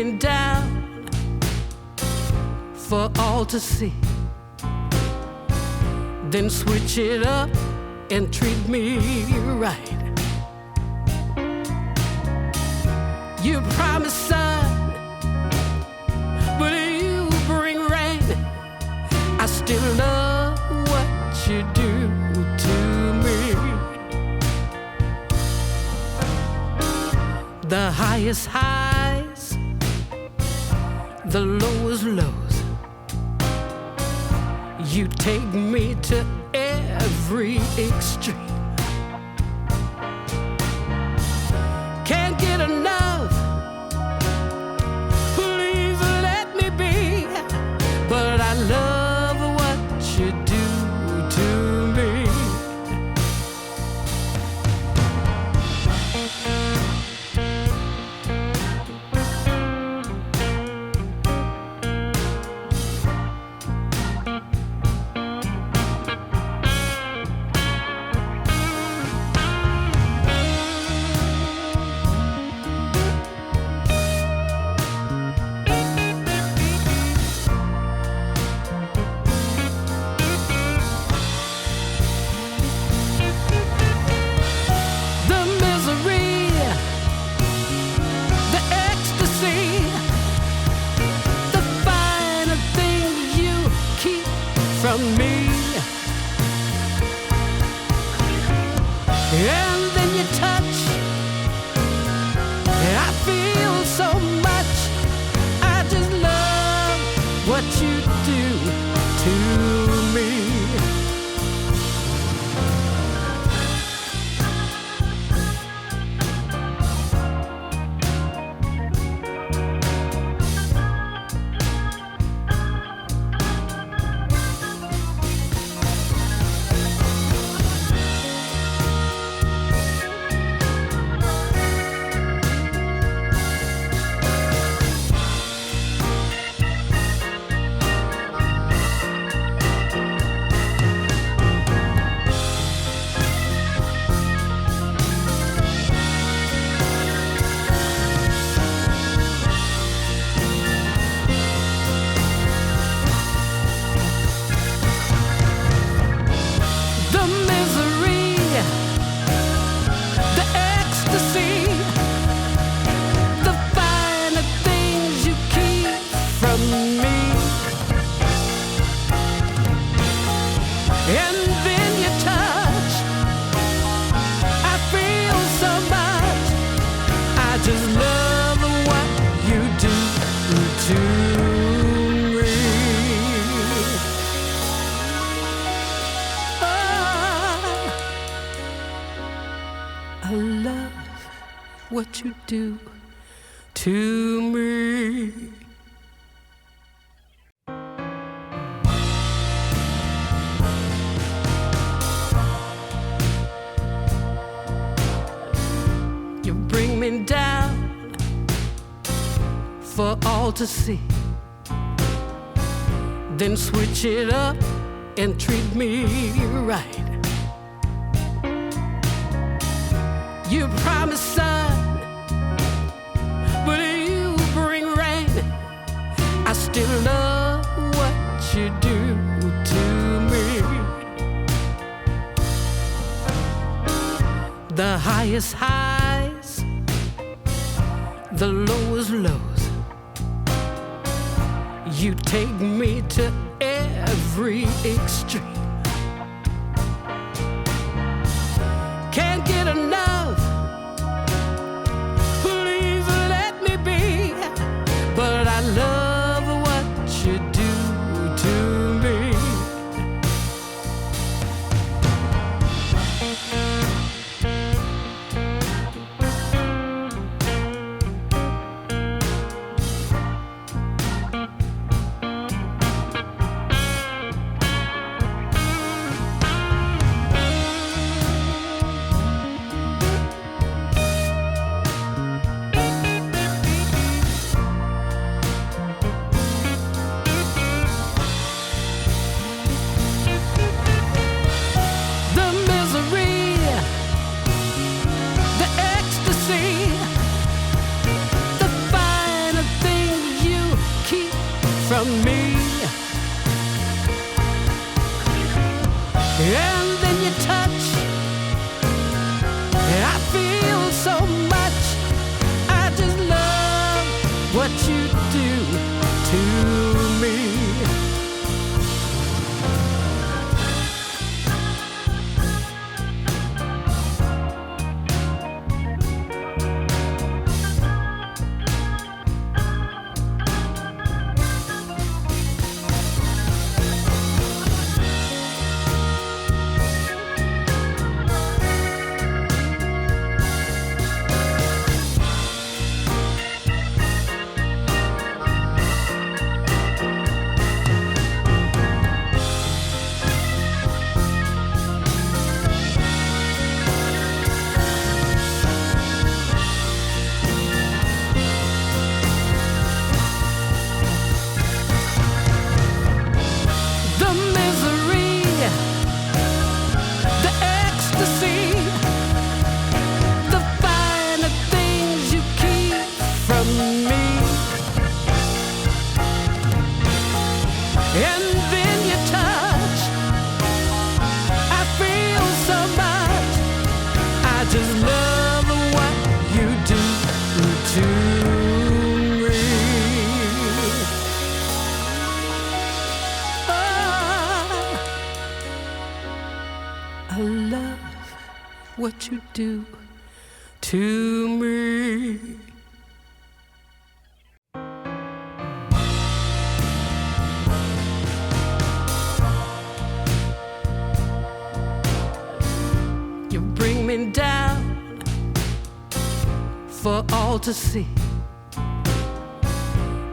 me down for all to see, then switch it up and treat me right. You promised sun, but you bring rain. I still love what you do to me. The highest highs, the lowest lows. You take me to every extreme. Can't get enough, please let me be. But I love what you do to me. From me, and then you touch, I feel so much. I just love what you do to me. And then you touch, I feel so much. I just love what you do to me. Oh, I love what you do to me. Me down for all to see, then switch it up and treat me right. You promised sun, but you bring rain. I still love what you do to me. The highest highs, the lowest lows. You take me to every extreme. Can't get enough, please let me be. But I love what you do to me. and then you touch. I feel so much. I just love what you do to me. What you do to me. You bring me down for all to see,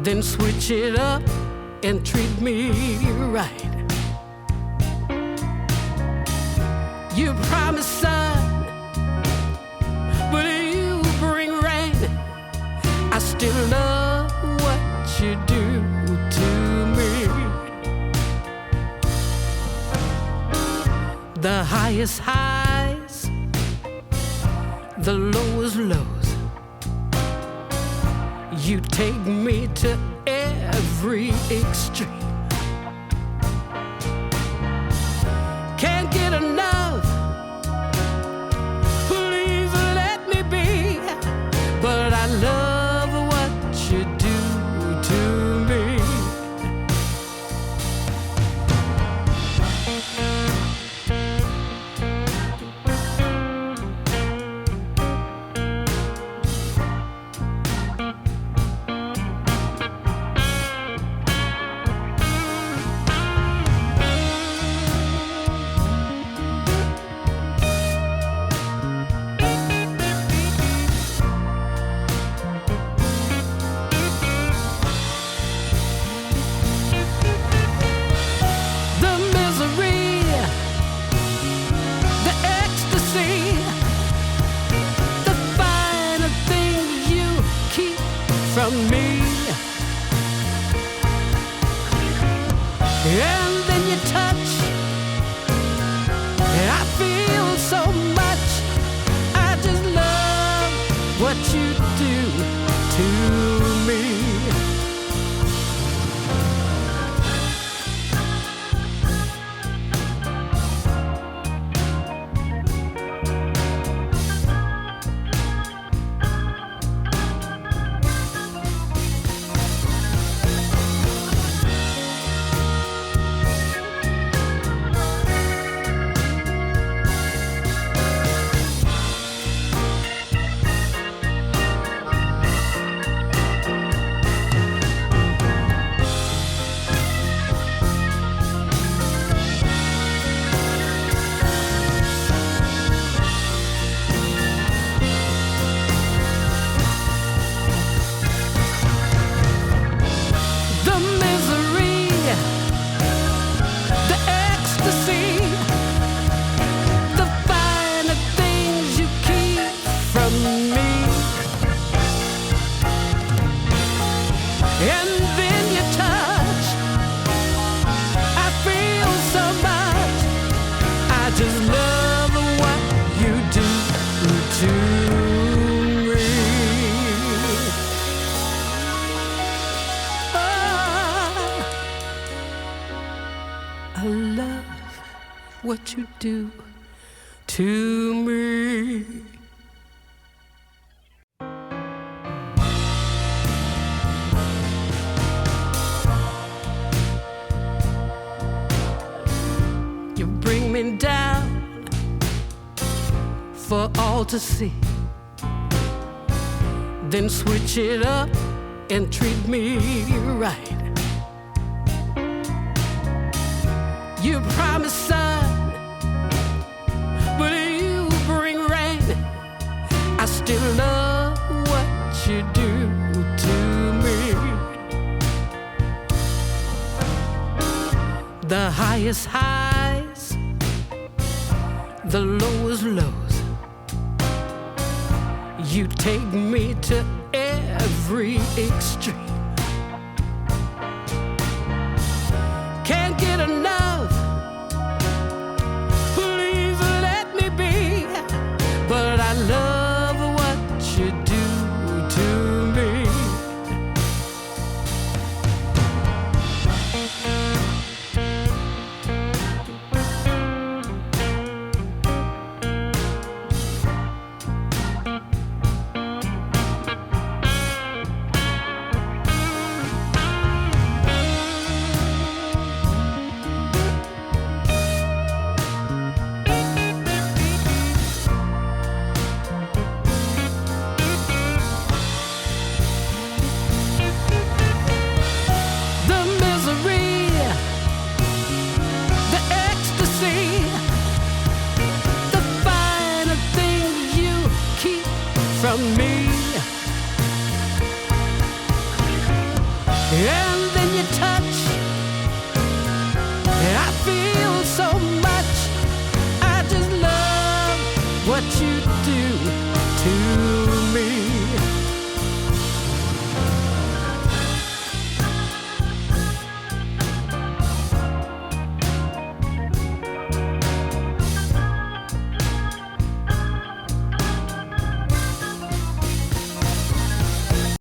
then switch it up and treat me right. You promise sun, but you bring rain. I still love what you do to me. The highest highs, the lowest lows. You take me to every extreme. Can't get enough. Please let me be. But I love what you do to me. From me, and then you touch. I feel so much. I just love what you do to me. what you do to me. You bring me down for all to see, then switch it up and treat me right. You promise sun, but you bring rain. I still love what you do to me. The highest highs, the lowest lows. You take me to every extreme. Can't get enough, please let me be. But I love what you do to me. From me, and then you touch, and I feel so much. I just love what you do to me.